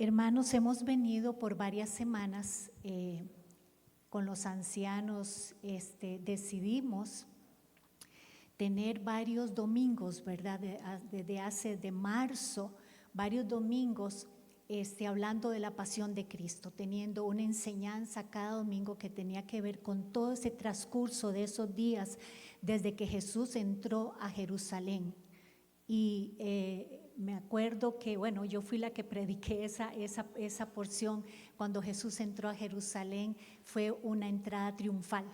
Hermanos, hemos venido por varias semanas con los ancianos, decidimos tener varios domingos, ¿verdad? Desde marzo, varios domingos hablando de la pasión de Cristo, teniendo una enseñanza cada domingo que tenía que ver con todo ese transcurso de esos días desde que Jesús entró a Jerusalén. Y me acuerdo que, bueno, yo fui la que prediqué esa porción. Cuando Jesús entró a Jerusalén fue una entrada triunfal,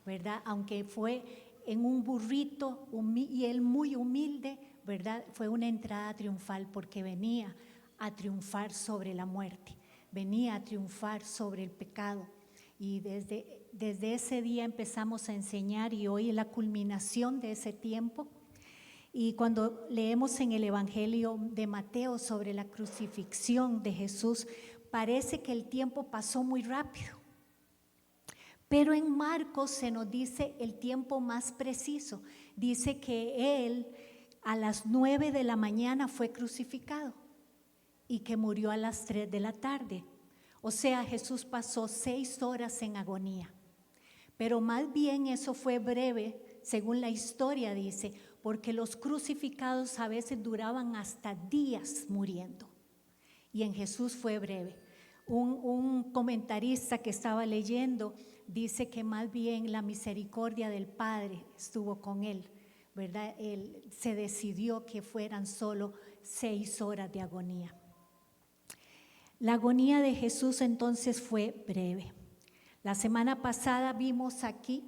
¿verdad? Aunque fue en un burrito y él muy humilde, ¿verdad? Fue una entrada triunfal porque venía a triunfar sobre la muerte, venía a triunfar sobre el pecado. Y desde ese día empezamos a enseñar, y hoy es la culminación de ese tiempo. Y cuando leemos en el Evangelio de Mateo sobre la crucifixión de Jesús, parece que el tiempo pasó muy rápido. Pero en Marcos se nos dice el tiempo más preciso. Dice que él a las 9 de la mañana fue crucificado y que murió a las 3 de la tarde. O sea, Jesús pasó 6 horas en agonía. Pero más bien eso fue breve, según la historia dice, porque los crucificados a veces duraban hasta días muriendo. Y en Jesús fue breve. Un comentarista que estaba leyendo dice que más bien la misericordia del Padre estuvo con él, ¿verdad? Él se decidió que fueran solo 6 horas de agonía. La agonía de Jesús entonces fue breve. La semana pasada vimos aquí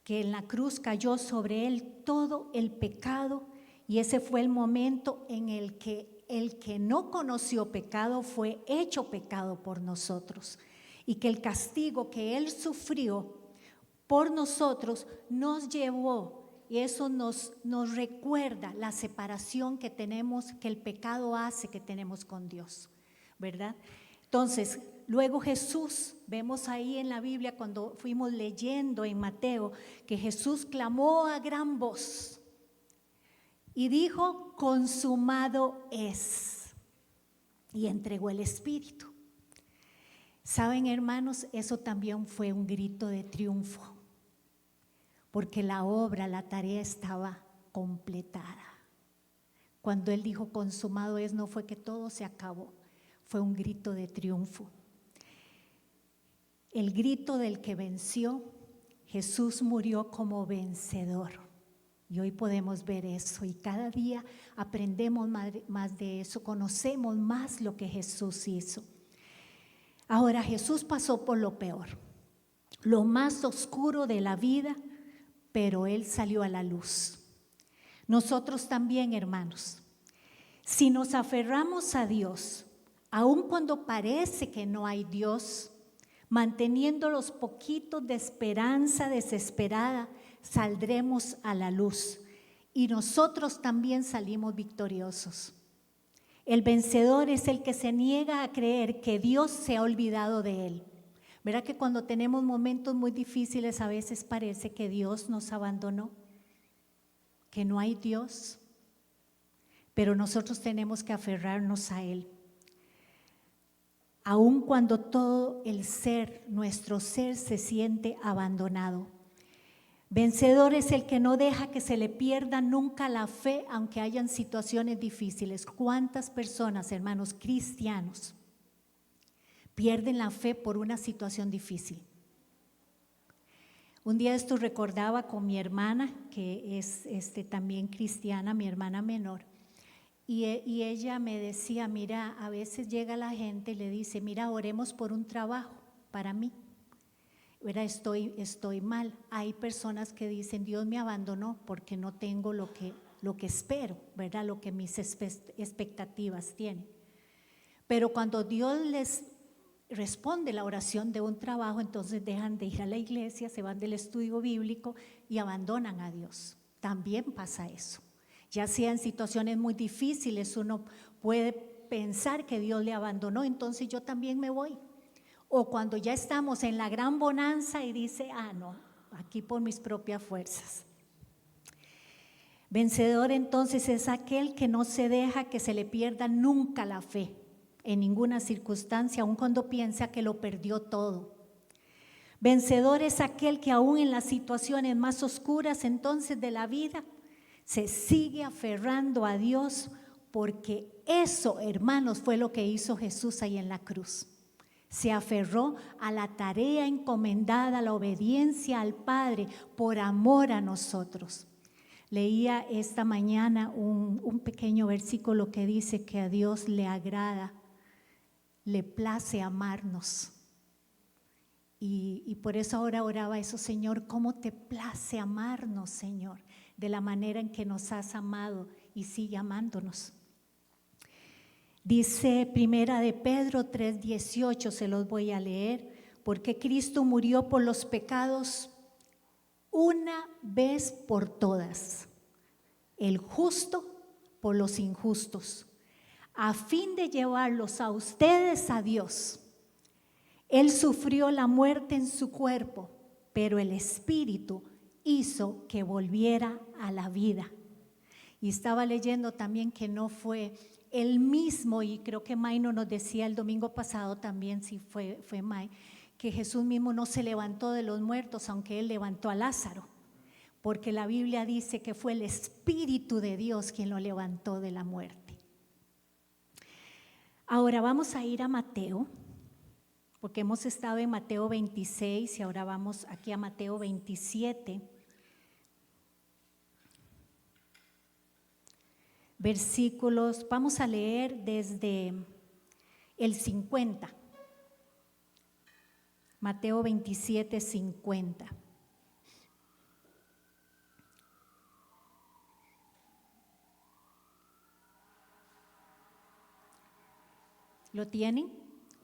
que en la cruz cayó sobre él todo el pecado, y ese fue el momento en el que no conoció pecado fue hecho pecado por nosotros, y que el castigo que él sufrió por nosotros nos llevó, y eso nos recuerda la separación que tenemos, que el pecado hace que tenemos con Dios, ¿verdad? Entonces, luego Jesús, vemos ahí en la Biblia cuando fuimos leyendo en Mateo, que Jesús clamó a gran voz y dijo: consumado es, y entregó el Espíritu. Saben, hermanos, eso también fue un grito de triunfo, porque la obra, la tarea estaba completada. Cuando Él dijo consumado es, no fue que todo se acabó, fue un grito de triunfo. El grito del que venció. Jesús murió como vencedor. Y hoy podemos ver eso, y cada día aprendemos más de eso, conocemos más lo que Jesús hizo. Ahora, Jesús pasó por lo peor, lo más oscuro de la vida, pero Él salió a la luz. Nosotros también, hermanos, si nos aferramos a Dios, aun cuando parece que no hay Dios, manteniendo los poquitos de esperanza desesperada, saldremos a la luz, y nosotros también salimos victoriosos. El vencedor es el que se niega a creer que Dios se ha olvidado de él. ¿Verdad que cuando tenemos momentos muy difíciles a veces parece que Dios nos abandonó, que no hay Dios? Pero nosotros tenemos que aferrarnos a Él. Aun cuando todo el ser, nuestro ser, se siente abandonado. Vencedor es el que no deja que se le pierda nunca la fe, aunque hayan situaciones difíciles. ¿Cuántas personas, hermanos cristianos, pierden la fe por una situación difícil? Un día esto recordaba con mi hermana, que es también cristiana, mi hermana menor, y ella me decía: mira, a veces llega la gente y le dice: mira, oremos por un trabajo para mí. Mira, estoy mal. Hay personas que dicen: Dios me abandonó porque no tengo lo que espero, ¿verdad? Lo que mis expectativas tienen. Pero cuando Dios les responde la oración de un trabajo, entonces dejan de ir a la iglesia, se van del estudio bíblico y abandonan a Dios. También pasa eso. Ya sea en situaciones muy difíciles, uno puede pensar que Dios le abandonó, entonces yo también me voy. O cuando ya estamos en la gran bonanza y dice: no, aquí por mis propias fuerzas. Vencedor entonces es aquel que no se deja que se le pierda nunca la fe, en ninguna circunstancia, aun cuando piensa que lo perdió todo. Vencedor es aquel que aún en las situaciones más oscuras entonces de la vida se sigue aferrando a Dios, porque eso, hermanos, fue lo que hizo Jesús ahí en la cruz. Se aferró a la tarea encomendada, a la obediencia al Padre por amor a nosotros. Leía esta mañana un pequeño versículo que dice que a Dios le agrada, le place amarnos. Y por eso ahora oraba eso, Señor, ¿cómo te place amarnos, Señor? De la manera en que nos has amado y sigue amándonos. Dice Primera de Pedro 3:18, se los voy a leer, porque Cristo murió por los pecados una vez por todas, el justo por los injustos, a fin de llevarlos a ustedes a Dios. Él sufrió la muerte en su cuerpo, pero el Espíritu hizo que volviera a la vida. Y estaba leyendo también que no fue él mismo, y creo que Maino nos decía el domingo pasado también, si fue May, que Jesús mismo no se levantó de los muertos, aunque Él levantó a Lázaro, porque la Biblia dice que fue el Espíritu de Dios quien lo levantó de la muerte. Ahora vamos a ir a Mateo, porque hemos estado en Mateo 26 y ahora vamos aquí a Mateo 27. Versículos, vamos a leer desde el 50. Mateo 27, 50. ¿Lo tienen?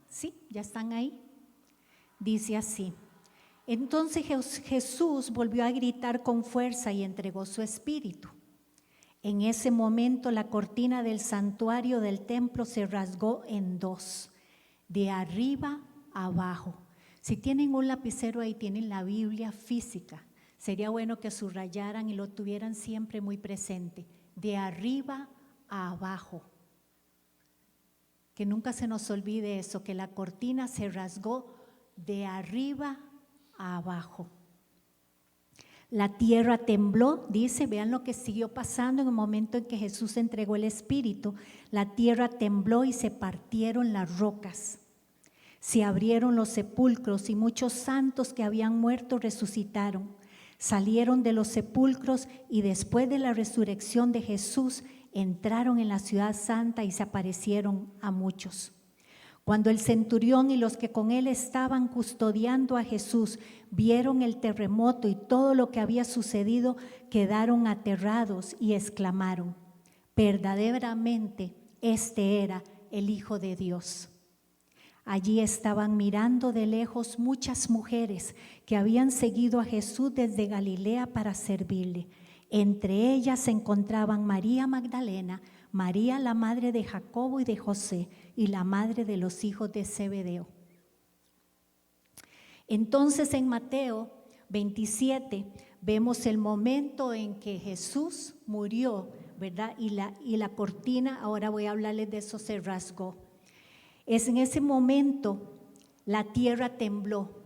Sí, ya están ahí. Dice así: entonces Jesús volvió a gritar con fuerza y entregó su espíritu. En ese momento la cortina del santuario del templo se rasgó en dos, de arriba a abajo. Si tienen un lapicero ahí, tienen la Biblia física. Sería bueno que subrayaran y lo tuvieran siempre muy presente. De arriba a abajo. Que nunca se nos olvide eso, que la cortina se rasgó de arriba a abajo. La tierra tembló, dice, vean lo que siguió pasando en el momento en que Jesús entregó el Espíritu. La tierra tembló y se partieron las rocas. Se abrieron los sepulcros y muchos santos que habían muerto resucitaron. Salieron de los sepulcros y después de la resurrección de Jesús entraron en la ciudad santa y se aparecieron a muchos. Cuando el centurión y los que con él estaban custodiando a Jesús vieron el terremoto y todo lo que había sucedido, quedaron aterrados y exclamaron: verdaderamente este era el Hijo de Dios. Allí estaban mirando de lejos muchas mujeres que habían seguido a Jesús desde Galilea para servirle. Entre ellas se encontraban María Magdalena, María la madre de Jacobo y de José, y la madre de los hijos de Zebedeo. Entonces en Mateo 27 vemos el momento en que Jesús murió, ¿verdad? Y la cortina, ahora voy a hablarles de eso, se rasgó. Es en ese momento la tierra tembló,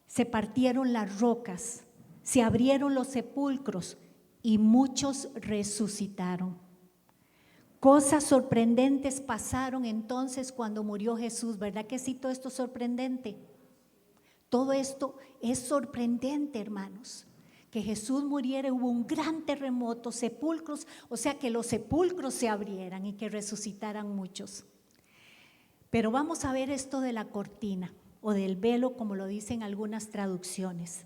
se partieron las rocas, se abrieron los sepulcros y muchos resucitaron. Cosas sorprendentes pasaron entonces cuando murió Jesús, ¿verdad que sí? Todo esto es sorprendente. Todo esto es sorprendente, hermanos. Que Jesús muriera, hubo un gran terremoto, sepulcros, o sea que los sepulcros se abrieran y que resucitaran muchos. Pero vamos a ver esto de la cortina o del velo, como lo dicen algunas traducciones.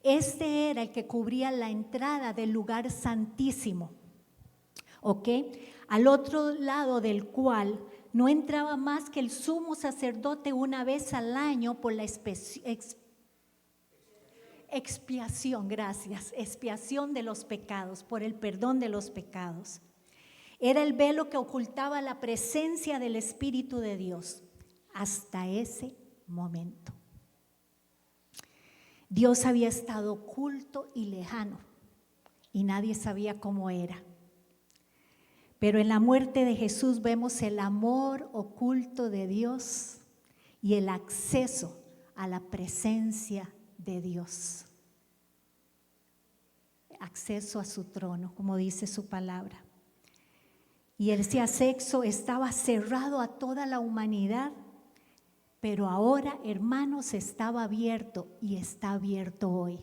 Este era el que cubría la entrada del lugar santísimo, ¿ok? Al otro lado del cual no entraba más que el sumo sacerdote una vez al año por la expiación de los pecados, por el perdón de los pecados. Era el velo que ocultaba la presencia del Espíritu de Dios hasta ese momento. Dios había estado oculto y lejano y nadie sabía cómo era. Pero en la muerte de Jesús vemos el amor oculto de Dios y el acceso a la presencia de Dios. Acceso a su trono, como dice su palabra. Y ese acceso estaba cerrado a toda la humanidad, pero ahora, hermanos, estaba abierto y está abierto hoy.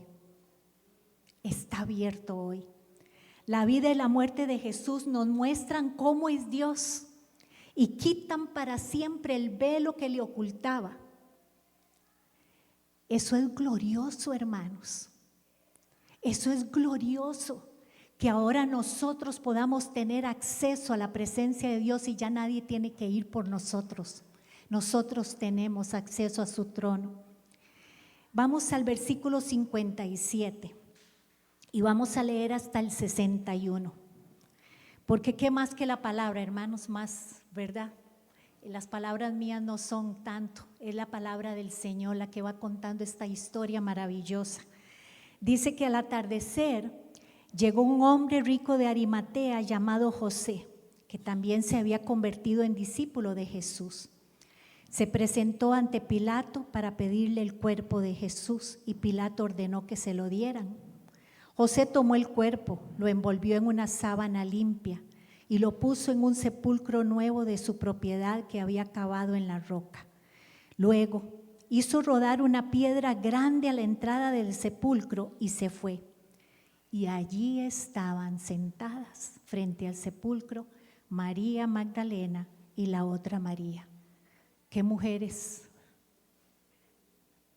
Está abierto hoy. La vida y la muerte de Jesús nos muestran cómo es Dios y quitan para siempre el velo que le ocultaba. Eso es glorioso, hermanos. Eso es glorioso, que ahora nosotros podamos tener acceso a la presencia de Dios y ya nadie tiene que ir por nosotros. Nosotros tenemos acceso a su trono. Vamos al versículo 57 y vamos a leer hasta el 61. Porque qué más que la palabra, hermanos, más, ¿verdad? Las palabras mías no son tanto, es la palabra del Señor la que va contando esta historia maravillosa. Dice que al atardecer llegó un hombre rico de Arimatea llamado José, que también se había convertido en discípulo de Jesús. Se presentó ante Pilato para pedirle el cuerpo de Jesús y Pilato ordenó que se lo dieran. José tomó el cuerpo, lo envolvió en una sábana limpia y lo puso en un sepulcro nuevo de su propiedad que había cavado en la roca. Luego hizo rodar una piedra grande a la entrada del sepulcro y se fue. Y allí estaban sentadas frente al sepulcro María Magdalena y la otra María. ¿Qué mujeres?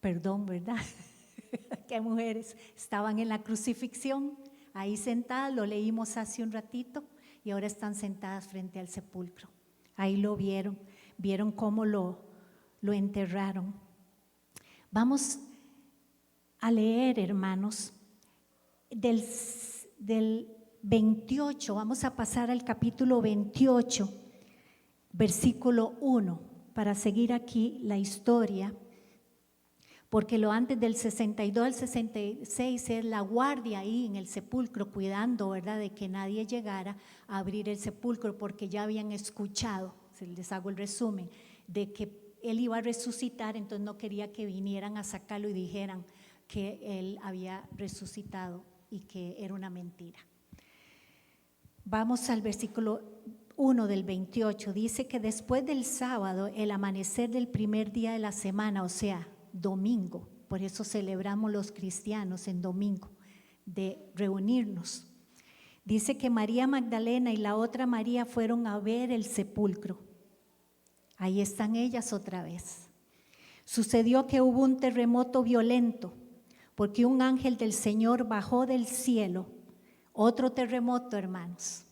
Perdón, ¿verdad? ¿Qué mujeres estaban en la crucifixión? Ahí sentadas, lo leímos hace un ratito y ahora están sentadas frente al sepulcro. Ahí lo vieron cómo lo enterraron. Vamos a leer, hermanos, del 28, vamos a pasar al capítulo 28, versículo 1, para seguir aquí la historia, porque lo antes del 62 al 66 es la guardia ahí en el sepulcro, cuidando, ¿verdad?, de que nadie llegara a abrir el sepulcro, porque ya habían escuchado, les hago el resumen, de que él iba a resucitar, entonces no quería que vinieran a sacarlo y dijeran que él había resucitado y que era una mentira. Vamos al versículo 1 del 28, dice que después del sábado, el amanecer del primer día de la semana, o sea, domingo, por eso celebramos los cristianos en domingo, de reunirnos. Dice que María Magdalena y la otra María fueron a ver el sepulcro. Ahí están ellas otra vez. Sucedió que hubo un terremoto violento, porque un ángel del Señor bajó del cielo. Otro terremoto, hermanos.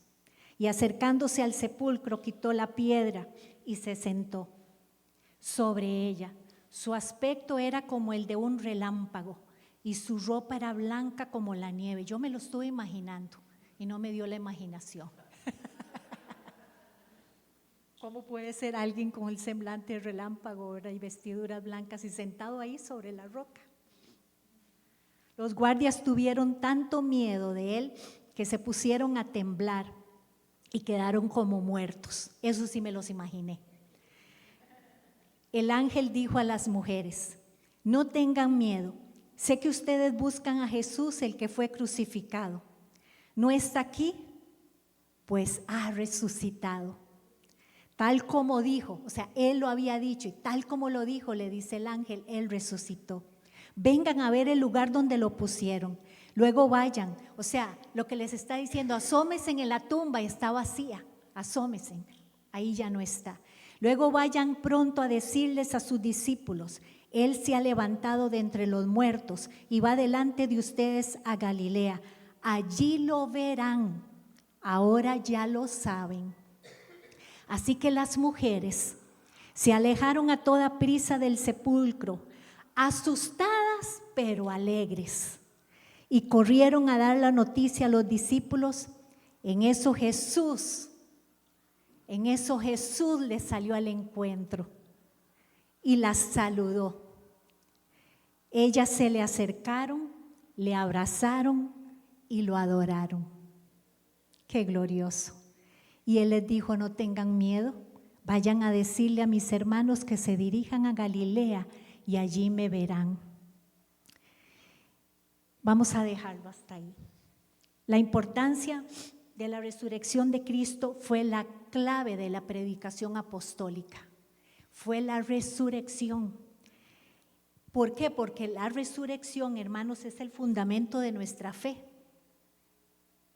Y acercándose al sepulcro, quitó la piedra y se sentó sobre ella. Su aspecto era como el de un relámpago y su ropa era blanca como la nieve. Yo me lo estuve imaginando y no me dio la imaginación. ¿Cómo puede ser alguien con el semblante de relámpago, ¿verdad?, y vestiduras blancas y sentado ahí sobre la roca? Los guardias tuvieron tanto miedo de él que se pusieron a temblar y quedaron como muertos. Eso sí me los imaginé. El ángel dijo a las mujeres: no tengan miedo, sé que ustedes buscan a Jesús, el que fue crucificado. No está aquí, pues ha resucitado. Tal como dijo, o sea, él lo había dicho y tal como lo dijo, le dice el ángel, él resucitó. Vengan a ver el lugar donde lo pusieron. Luego vayan, o sea, lo que les está diciendo, asómense en la tumba, está vacía, asómense, ahí ya no está. Luego vayan pronto a decirles a sus discípulos, él se ha levantado de entre los muertos y va delante de ustedes a Galilea. Allí lo verán, ahora ya lo saben. Así que las mujeres se alejaron a toda prisa del sepulcro, asustadas pero alegres, y corrieron a dar la noticia a los discípulos. En eso Jesús les salió al encuentro y las saludó. Ellas se le acercaron, le abrazaron y lo adoraron. Qué glorioso. Y él les dijo: no tengan miedo, vayan a decirle a mis hermanos que se dirijan a Galilea y allí me verán. Vamos a dejarlo hasta ahí. La importancia de la resurrección de Cristo fue la clave de la predicación apostólica. Fue la resurrección. ¿Por qué? Porque la resurrección, hermanos, es el fundamento de nuestra fe.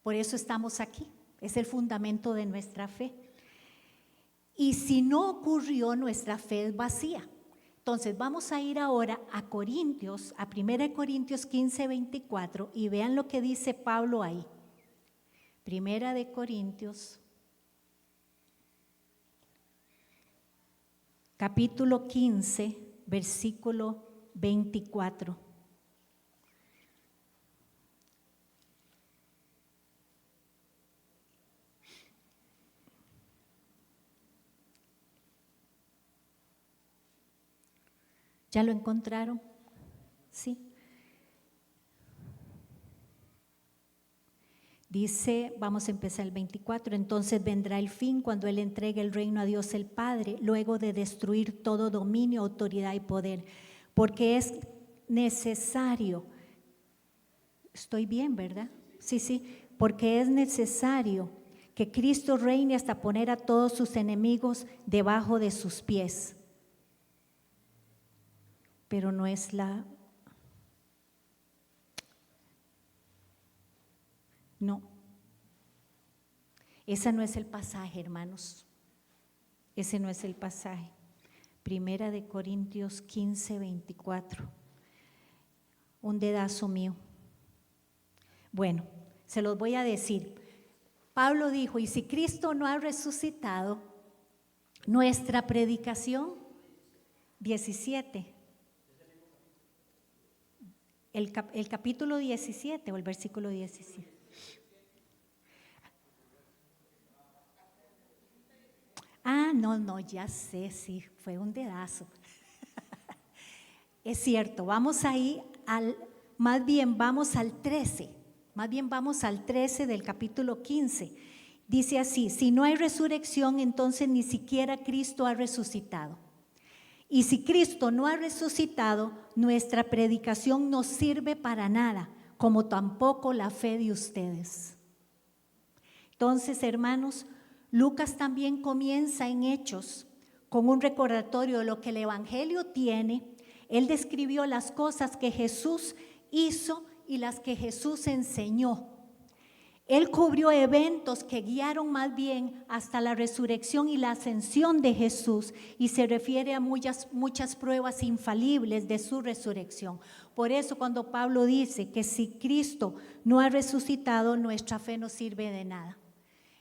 Por eso estamos aquí. Es el fundamento de nuestra fe. Y si no ocurrió, nuestra fe es vacía. Entonces vamos a ir ahora a Corintios, a 1 Corintios 15, 24, y vean lo que dice Pablo ahí. 1 Corintios, capítulo 15, versículo 24. ¿Ya lo encontraron? Sí. Dice, vamos a empezar el 24, entonces vendrá el fin cuando Él entregue el reino a Dios el Padre, luego de destruir todo dominio, autoridad y poder, porque es necesario, estoy bien, ¿verdad? Sí, porque es necesario que Cristo reine hasta poner a todos sus enemigos debajo de sus pies. Pero no es la... No. Ese no es el pasaje, hermanos. Ese no es el pasaje. 1 Corintios 15, 24. Un dedazo mío. Bueno, se los voy a decir. Pablo dijo, y si Cristo no ha resucitado, nuestra predicación, 17. El capítulo 17 o el versículo 17. No, ya sé, sí, fue un dedazo. Es cierto, vamos ahí más bien vamos al 13 del capítulo 15. Dice así, si no hay resurrección, entonces ni siquiera Cristo ha resucitado. Y si Cristo no ha resucitado, nuestra predicación no sirve para nada, como tampoco la fe de ustedes. Entonces, hermanos, Lucas también comienza en Hechos con un recordatorio de lo que el Evangelio tiene. Él describió las cosas que Jesús hizo y las que Jesús enseñó. Él cubrió eventos que guiaron más bien hasta la resurrección y la ascensión de Jesús y se refiere a muchas pruebas infalibles de su resurrección. Por eso cuando Pablo dice que si Cristo no ha resucitado, nuestra fe no sirve de nada.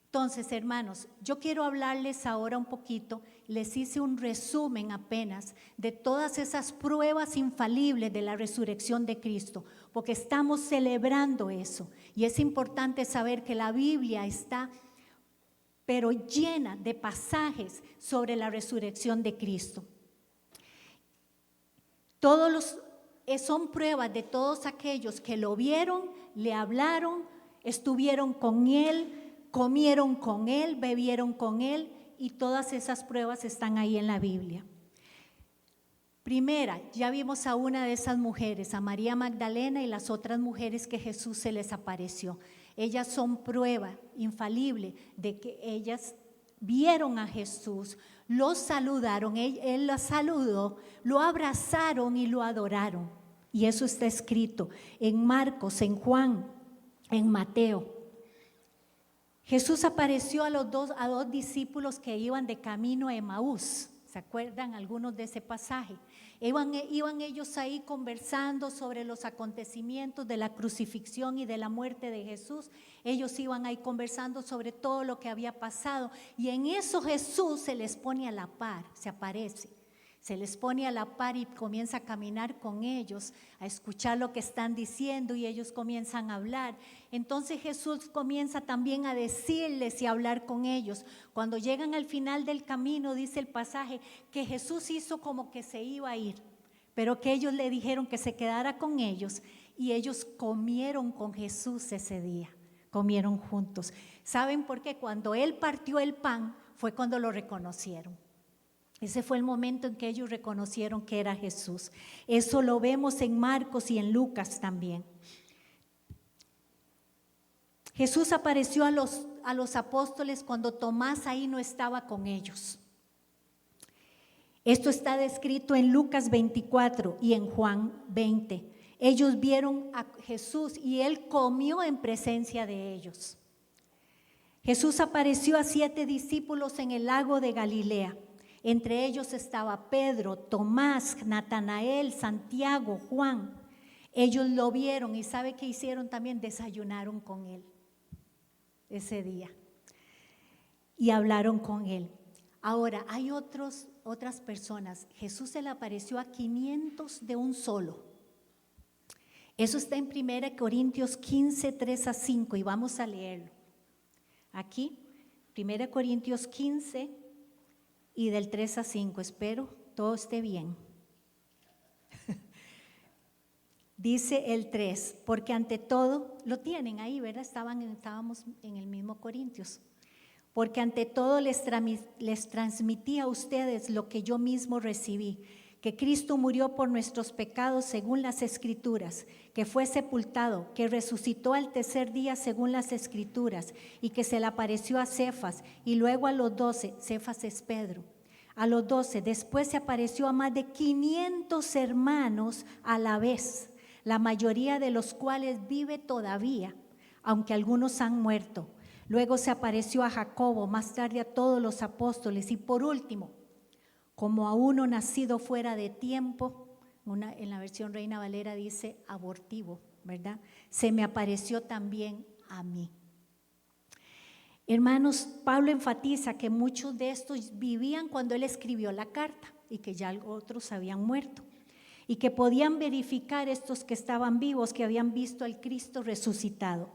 Entonces, hermanos, yo quiero hablarles ahora un poquito, les hice un resumen apenas de todas esas pruebas infalibles de la resurrección de Cristo, porque estamos celebrando eso. Y es importante saber que la Biblia está, pero llena de pasajes sobre la resurrección de Cristo. Son pruebas de todos aquellos que lo vieron, le hablaron, estuvieron con Él, comieron con Él, bebieron con Él, y todas esas pruebas están ahí en la Biblia. Primera, ya vimos a una de esas mujeres, a María Magdalena y las otras mujeres que Jesús se les apareció. Ellas son prueba infalible de que ellas vieron a Jesús, lo saludaron, él las saludó, lo abrazaron y lo adoraron. Y eso está escrito en Marcos, en Juan, en Mateo. Jesús apareció a dos discípulos que iban de camino a Emaús. ¿Se acuerdan algunos de ese pasaje? Iban ellos ahí conversando sobre los acontecimientos de la crucifixión y de la muerte de Jesús. Ellos iban ahí conversando sobre todo lo que había pasado. Y en eso Jesús se les pone a la par, se aparece. Se les pone a la par y comienza a caminar con ellos, a escuchar lo que están diciendo y ellos comienzan a hablar. Entonces Jesús comienza también a decirles y a hablar con ellos. Cuando llegan al final del camino, dice el pasaje, que Jesús hizo como que se iba a ir, pero que ellos le dijeron que se quedara con ellos y ellos comieron con Jesús ese día. comieron juntos. ¿Saben por qué? Cuando Él partió el pan fue cuando lo reconocieron. Ese fue el momento en que ellos reconocieron que era Jesús. Eso lo vemos en Marcos y en Lucas también. Jesús apareció a los apóstoles cuando Tomás ahí no estaba con ellos. Esto está descrito en Lucas 24 y en Juan 20. Ellos vieron a Jesús y Él comió en presencia de ellos. Jesús apareció a 7 discípulos en el lago de Galilea. Entre ellos estaba Pedro, Tomás, Natanael, Santiago, Juan. Ellos lo vieron y ¿sabe qué hicieron también? Desayunaron con Él ese día y hablaron con Él. Ahora, hay otras personas. Jesús se le apareció a 500 de un solo. Eso está en 1 Corintios 15, 3-5 y vamos a leerlo. Aquí, 1 Corintios 15 y del 3-5. Espero todo esté bien. Dice el 3, porque ante todo, lo tienen ahí, ¿verdad? Estábamos en el mismo Corintios. Porque ante todo les transmití a ustedes lo que yo mismo recibí, que Cristo murió por nuestros pecados según las Escrituras, que fue sepultado, que resucitó al tercer día según las Escrituras, y que se le apareció a Cefas, y luego a los 12, Cefas es Pedro, a los 12, después se apareció a más de 500 hermanos a la vez, la mayoría de los cuales vive todavía, aunque algunos han muerto. Luego se apareció a Jacobo, más tarde a todos los apóstoles y por último, como a uno nacido fuera de tiempo, en la versión Reina Valera dice abortivo, ¿verdad? Se me apareció también a mí. Hermanos, Pablo enfatiza que muchos de estos vivían cuando él escribió la carta y que ya otros habían muerto y que podían verificar estos que estaban vivos, que habían visto al Cristo resucitado.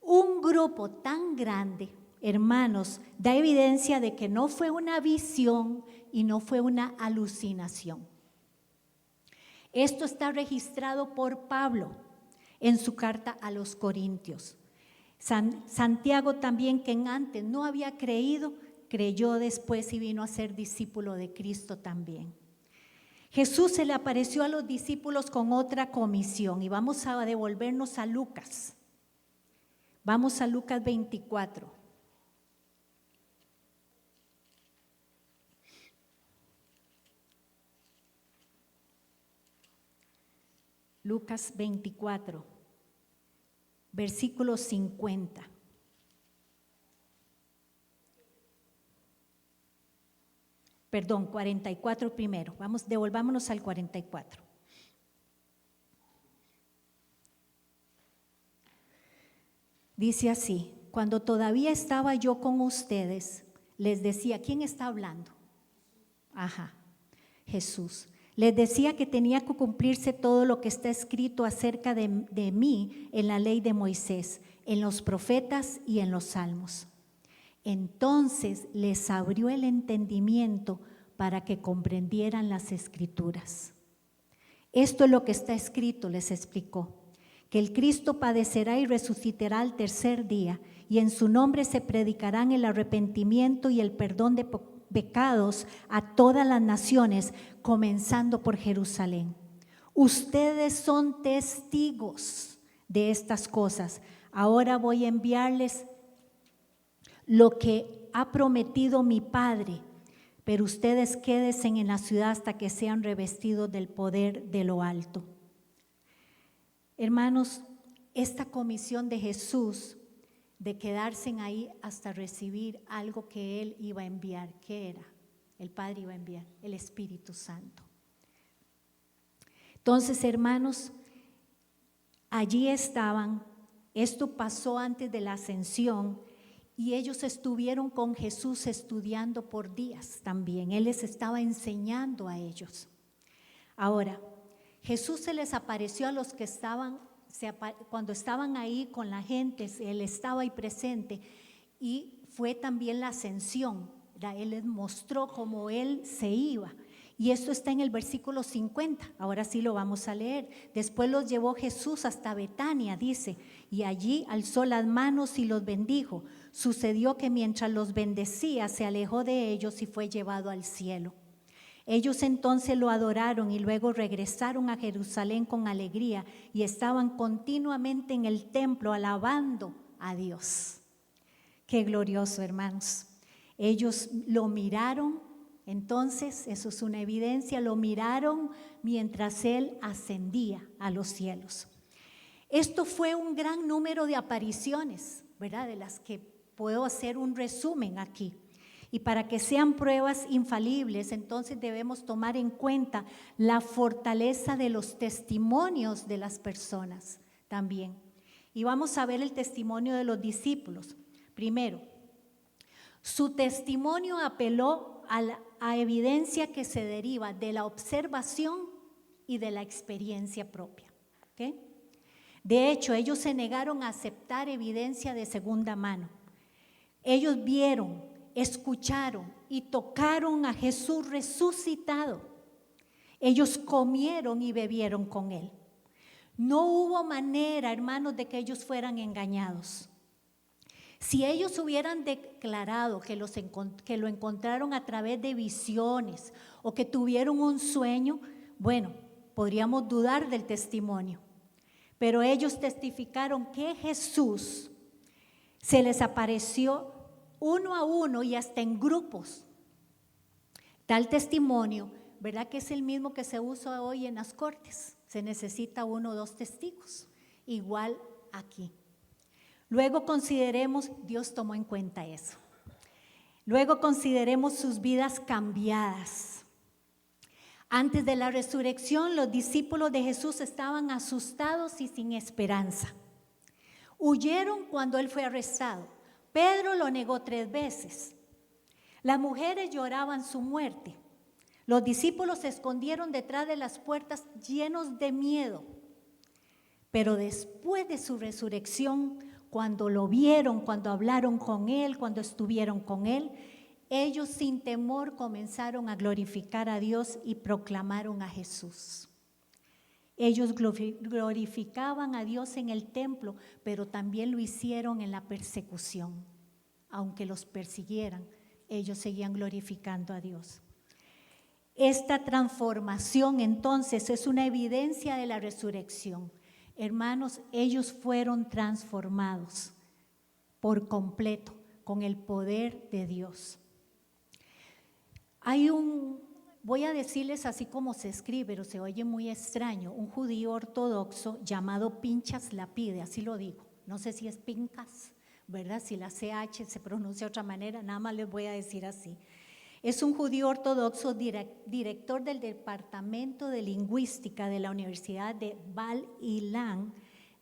Un grupo tan grande, hermanos, da evidencia de que no fue una visión y no fue una alucinación. Esto está registrado por Pablo en su carta a los Corintios. Santiago también, que antes no había creído, creyó después y vino a ser discípulo de Cristo también. Jesús se le apareció a los discípulos con otra comisión y vamos a devolvernos a Lucas. Vamos a Lucas 24. Lucas 24, versículo 50. Perdón, 44 primero. Devolvámonos al 44. Dice así: cuando todavía estaba yo con ustedes, les decía, ¿quién está hablando? Jesús. Les decía que tenía que cumplirse todo lo que está escrito acerca de mí en la ley de Moisés, en los profetas y en los salmos. Entonces les abrió el entendimiento para que comprendieran las Escrituras. Esto es lo que está escrito, les explicó, que el Cristo padecerá y resucitará al tercer día, y en su nombre se predicarán el arrepentimiento y el perdón de pecados a todas las naciones, comenzando por Jerusalén. Ustedes son testigos de estas cosas. Ahora voy a enviarles lo que ha prometido mi Padre, pero ustedes quédense en la ciudad hasta que sean revestidos del poder de lo alto. Hermanos, esta comisión de Jesús de quedarse ahí hasta recibir algo que Él iba a enviar, ¿qué era? El Padre iba a enviar, el Espíritu Santo. Entonces, hermanos, allí estaban, esto pasó antes de la ascensión y ellos estuvieron con Jesús estudiando por días también. Él les estaba enseñando a ellos. Ahora, Jesús se les apareció a los que cuando estaban ahí con la gente, Él estaba ahí presente y fue también la ascensión. Él les mostró cómo Él se iba Y esto está en el versículo 50, ahora sí lo vamos a leer. Después los llevó Jesús hasta Betania, dice, y allí alzó las manos y los bendijo. Sucedió que mientras los bendecía, se alejó de ellos y fue llevado al cielo. Ellos entonces lo adoraron y luego regresaron a Jerusalén con alegría y estaban continuamente en el templo alabando a Dios. Qué glorioso, hermanos. Ellos lo miraron, entonces, eso es una evidencia, lo miraron mientras Él ascendía a los cielos. Esto fue un gran número de apariciones, ¿verdad? De las que puedo hacer un resumen aquí. Y para que sean pruebas infalibles, entonces debemos tomar en cuenta la fortaleza de los testimonios de las personas también. Y vamos a ver el testimonio de los discípulos. Primero, su testimonio apeló a evidencia que se deriva de la observación y de la experiencia propia. ¿Okay? De hecho, ellos se negaron a aceptar evidencia de segunda mano. Ellos vieron, escucharon y tocaron a Jesús resucitado. Ellos comieron y bebieron con Él. No hubo manera, hermanos, de que ellos fueran engañados. Si ellos hubieran declarado que lo encontraron a través de visiones o que tuvieron un sueño, bueno, podríamos dudar del testimonio. Pero ellos testificaron que Jesús se les apareció uno a uno y hasta en grupos. Tal testimonio, ¿verdad? Que es el mismo que se usa hoy en las cortes. Se necesita 1 o 2 testigos. Igual aquí. Luego consideremos, Dios tomó en cuenta eso. Luego consideremos sus vidas cambiadas. Antes de la resurrección, los discípulos de Jesús estaban asustados y sin esperanza. Huyeron cuando Él fue arrestado. Pedro lo negó 3 veces. Las mujeres lloraban su muerte. Los discípulos se escondieron detrás de las puertas llenos de miedo. Pero después de su resurrección, cuando lo vieron, cuando hablaron con Él, cuando estuvieron con Él, ellos sin temor comenzaron a glorificar a Dios y proclamaron a Jesús. Ellos glorificaban a Dios en el templo, pero también lo hicieron en la persecución. Aunque los persiguieran, ellos seguían glorificando a Dios. Esta transformación entonces es una evidencia de la resurrección. Hermanos, ellos fueron transformados por completo con el poder de Dios. Voy a decirles así como se escribe, pero se oye muy extraño, un judío ortodoxo llamado Pinchas Lapide, así lo digo. No sé si es Pincas, ¿verdad? Si la CH se pronuncia de otra manera, nada más les voy a decir así. Es un judío ortodoxo, director del Departamento de Lingüística de la Universidad de Bar-Ilan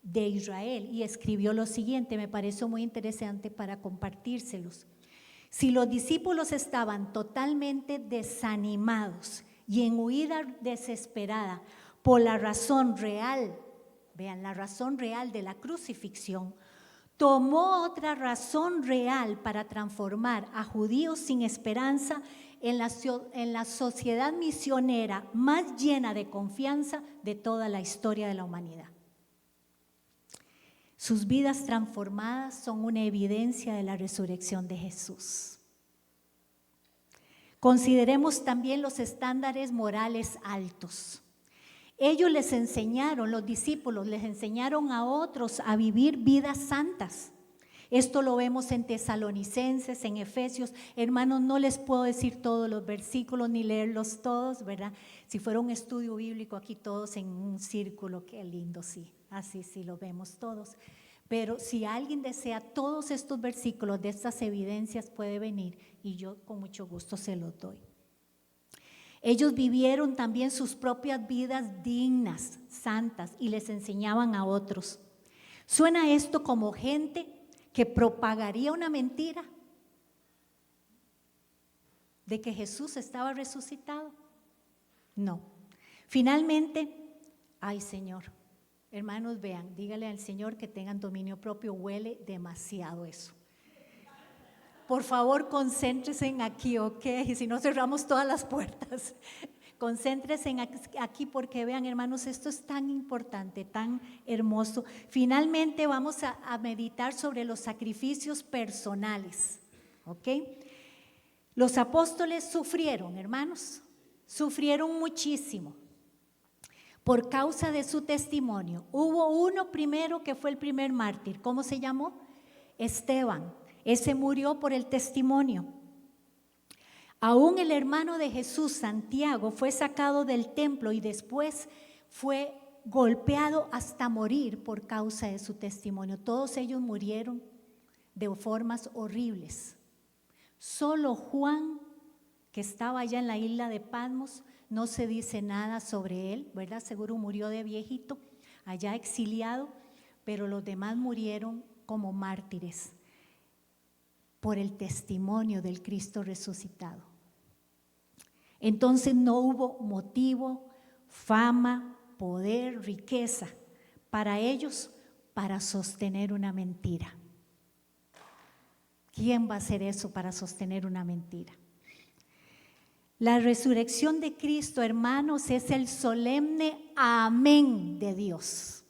de Israel, y escribió lo siguiente, me pareció muy interesante para compartírselos. Si los discípulos estaban totalmente desanimados y en huida desesperada por la razón real, vean, la razón real de la crucifixión, tomó otra razón real para transformar a judíos sin esperanza en la sociedad misionera más llena de confianza de toda la historia de la humanidad. Sus vidas transformadas son una evidencia de la resurrección de Jesús. Consideremos también los estándares morales altos. Ellos les enseñaron, los discípulos les enseñaron a otros a vivir vidas santas. Esto lo vemos en Tesalonicenses, en Efesios. Hermanos, no les puedo decir todos los versículos ni leerlos todos, ¿verdad? Si fuera un estudio bíblico aquí todos en un círculo, qué lindo, sí. Así sí lo vemos todos. Pero si alguien desea todos estos versículos de estas evidencias puede venir y yo con mucho gusto se los doy. Ellos vivieron también sus propias vidas dignas, santas, y les enseñaban a otros. ¿Suena esto como gente que propagaría una mentira de que Jesús estaba resucitado? No. Finalmente, ay Señor, hermanos, vean, dígale al Señor que tengan dominio propio, huele demasiado eso. Por favor, concéntrense en aquí, ¿ok? Y si no, cerramos todas las puertas. Concéntrense aquí porque vean, hermanos, esto es tan importante, tan hermoso. Finalmente vamos a meditar sobre los sacrificios personales, ¿ok? Los apóstoles sufrieron, hermanos, sufrieron muchísimo por causa de su testimonio. Hubo uno primero que fue el primer mártir, ¿cómo se llamó? Esteban. Ese murió por el testimonio. Aún el hermano de Jesús, Santiago, fue sacado del templo y después fue golpeado hasta morir por causa de su testimonio. Todos ellos murieron de formas horribles. Solo Juan, que estaba allá en la isla de Patmos, no se dice nada sobre él, ¿verdad? Seguro murió de viejito, allá exiliado, pero los demás murieron como mártires por el testimonio del Cristo resucitado. Entonces no hubo motivo, fama, poder, riqueza para ellos para sostener una mentira. ¿Quién va a hacer eso para sostener una mentira? La resurrección de Cristo, hermanos, es el solemne amén de Dios.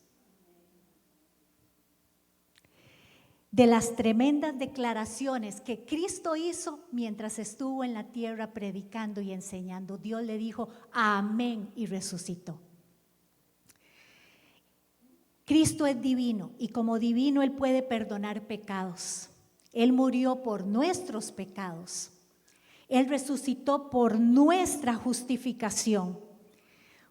De las tremendas declaraciones que Cristo hizo mientras estuvo en la tierra predicando y enseñando. Dios le dijo amén y resucitó. Cristo es divino y como divino Él puede perdonar pecados. Él murió por nuestros pecados. Él resucitó por nuestra justificación.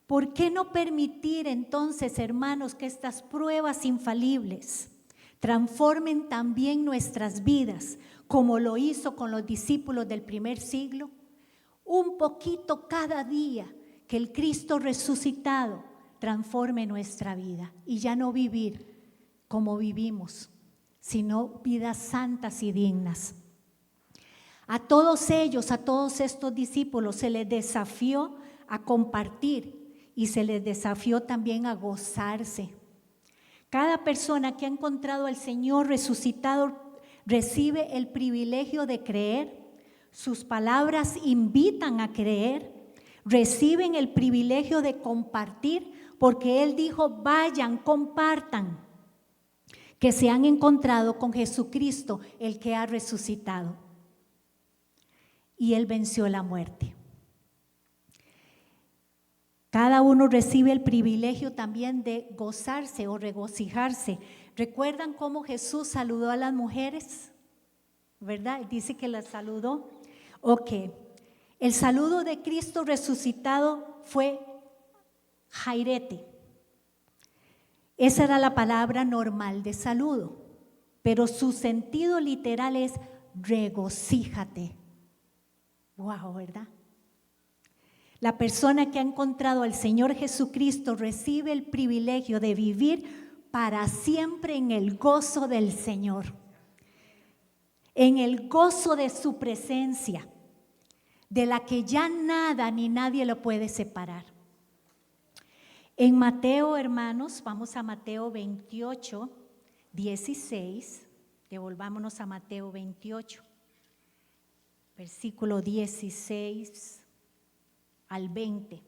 ¿Por qué no permitir entonces, hermanos, que estas pruebas infalibles transformen también nuestras vidas, como lo hizo con los discípulos del primer siglo? Un poquito cada día que el Cristo resucitado transforme nuestra vida y ya no vivir como vivimos, sino vidas santas y dignas. A todos ellos, a todos estos discípulos se les desafió a compartir y se les desafió también a gozarse. Cada persona que ha encontrado al Señor resucitado recibe el privilegio de creer. Sus palabras invitan a creer. Reciben el privilegio de compartir, porque Él dijo, vayan, compartan, que se han encontrado con Jesucristo, el que ha resucitado. Y Él venció la muerte. Cada uno recibe el privilegio también de gozarse o regocijarse. ¿Recuerdan cómo Jesús saludó a las mujeres? ¿Verdad? Dice que las saludó. Ok. El saludo de Cristo resucitado fue jairete. Esa era la palabra normal de saludo, pero su sentido literal es regocíjate. Wow, ¿verdad? La persona que ha encontrado al Señor Jesucristo recibe el privilegio de vivir para siempre en el gozo del Señor, en el gozo de su presencia, de la que ya nada ni nadie lo puede separar. En Mateo, hermanos, vamos a Mateo 28, 16, devolvámonos a Mateo 28, versículo 16 al 20.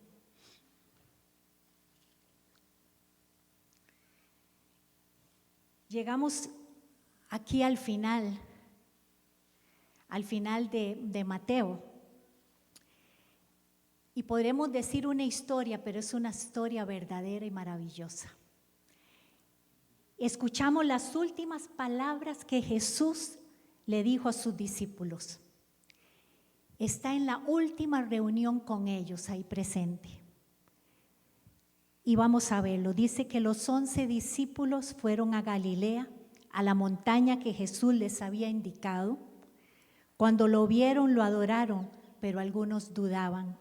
Llegamos aquí al final de Mateo. Y podremos decir una historia, pero es una historia verdadera y maravillosa. Escuchamos las últimas palabras que Jesús le dijo a sus discípulos. Está en la última reunión con ellos ahí presente. Y vamos a verlo. Dice que los 11 discípulos fueron a Galilea, a la montaña que Jesús les había indicado. Cuando lo vieron, lo adoraron, pero algunos dudaban.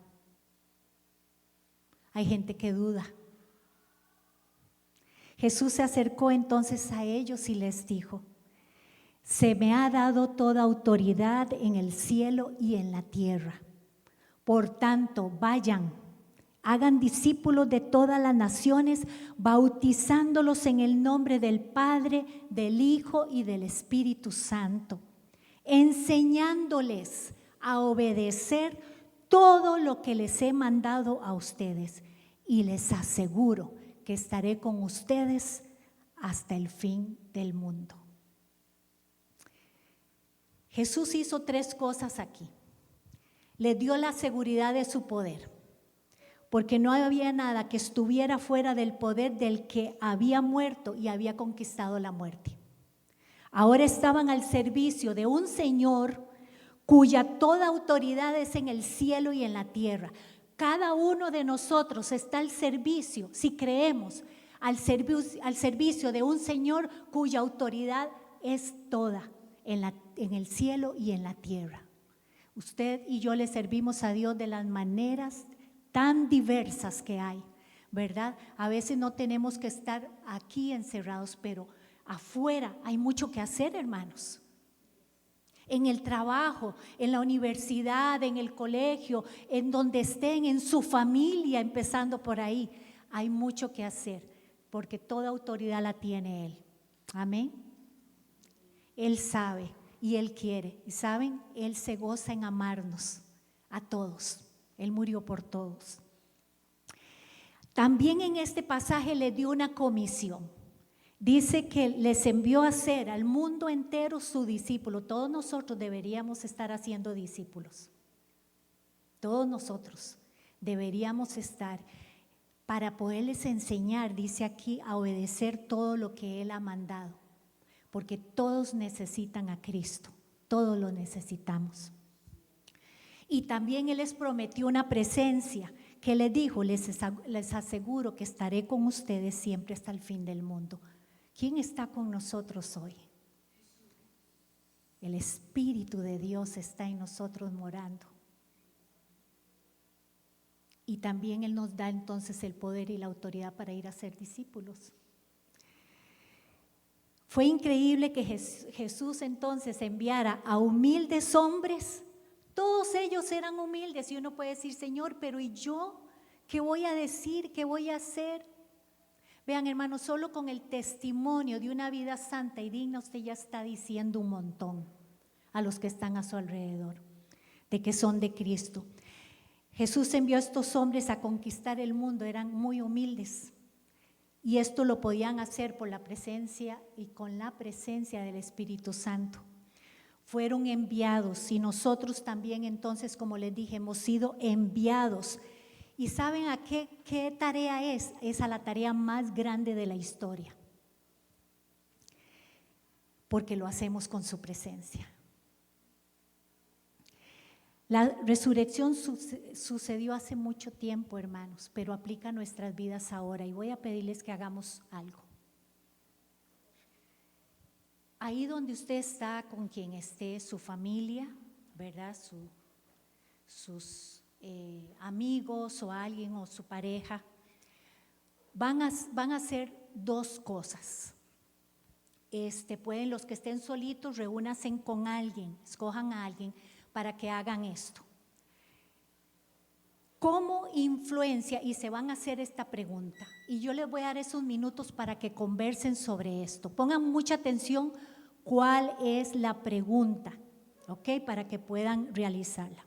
Hay gente que duda. Jesús se acercó entonces a ellos y les dijo: se me ha dado toda autoridad en el cielo y en la tierra. Por tanto, vayan, hagan discípulos de todas las naciones, bautizándolos en el nombre del Padre, del Hijo y del Espíritu Santo, enseñándoles a obedecer todo lo que les he mandado a ustedes, y les aseguro que estaré con ustedes hasta el fin del mundo. Jesús hizo 3 cosas aquí. Le dio la seguridad de su poder, porque no había nada que estuviera fuera del poder del que había muerto y había conquistado la muerte. Ahora estaban al servicio de un Señor cuya toda autoridad es en el cielo y en la tierra. Cada uno de nosotros está al servicio, si creemos, al servicio de un Señor cuya autoridad es toda en el cielo y en la tierra. Usted y yo le servimos a Dios de las maneras tan diversas que hay, ¿verdad? A veces no tenemos que estar aquí encerrados, pero afuera hay mucho que hacer, hermanos. En el trabajo, en la universidad, en el colegio, en donde estén, en su familia, empezando por ahí, hay mucho que hacer, porque toda autoridad la tiene Él. Amén. Él sabe y Él quiere. Y saben, Él se goza en amarnos a todos. Él murió por todos. También en este pasaje le dio una comisión. Dice que les envió a hacer al mundo entero su discípulo. Todos nosotros deberíamos estar haciendo discípulos. Todos nosotros deberíamos estar para poderles enseñar, dice aquí, a obedecer todo lo que Él ha mandado. Porque todos necesitan a Cristo, todos lo necesitamos. Y también Él les prometió una presencia que les dijo, les aseguro que estaré con ustedes siempre hasta el fin del mundo. ¿Quién está con nosotros hoy? El Espíritu de Dios está en nosotros morando. Y también Él nos da entonces el poder y la autoridad para ir a ser discípulos. Fue increíble que Jesús entonces enviara a humildes hombres. Todos ellos eran humildes y uno puede decir, Señor, pero ¿y yo? ¿Qué voy a decir? ¿Qué voy a hacer? Vean, hermanos, solo con el testimonio de una vida santa y digna usted ya está diciendo un montón a los que están a su alrededor, de que son de Cristo. Jesús envió a estos hombres a conquistar el mundo, eran muy humildes. Y esto lo podían hacer por la presencia y con la presencia del Espíritu Santo. Fueron enviados y nosotros también entonces, como les dije, hemos sido enviados. ¿Y saben a qué tarea es? Es a la tarea más grande de la historia. Porque lo hacemos con su presencia. La resurrección sucedió hace mucho tiempo, hermanos, pero aplica a nuestras vidas ahora y voy a pedirles que hagamos algo. Ahí donde usted está, con quien esté, su familia, ¿verdad? Sus amigos o alguien o su pareja, van a hacer 2 cosas. Pueden los que estén solitos, reúnanse con alguien, escojan a alguien para que hagan esto. ¿Cómo influencia? Y se van a hacer esta pregunta. Y yo les voy a dar esos minutos para que conversen sobre esto. Pongan mucha atención cuál es la pregunta, ¿ok? Para que puedan realizarla.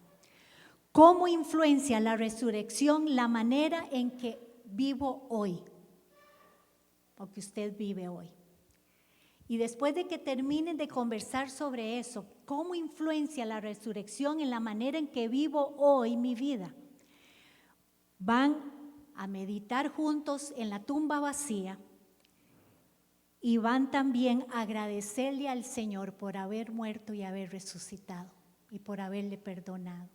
¿Cómo influencia la resurrección la manera en que vivo hoy? O que usted vive hoy. Y después de que terminen de conversar sobre eso, ¿cómo influencia la resurrección en la manera en que vivo hoy mi vida? Van a meditar juntos en la tumba vacía y van también a agradecerle al Señor por haber muerto y haber resucitado y por haberle perdonado.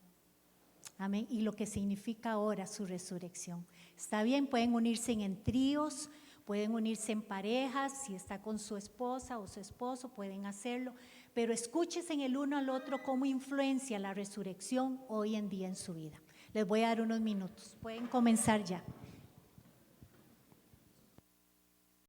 Amén. Y lo que significa ahora su resurrección. Está bien, pueden unirse en tríos, pueden unirse en parejas, si está con su esposa o su esposo pueden hacerlo, pero escúchense en el uno al otro cómo influencia la resurrección hoy en día en su vida. Les voy a dar unos minutos, pueden comenzar ya.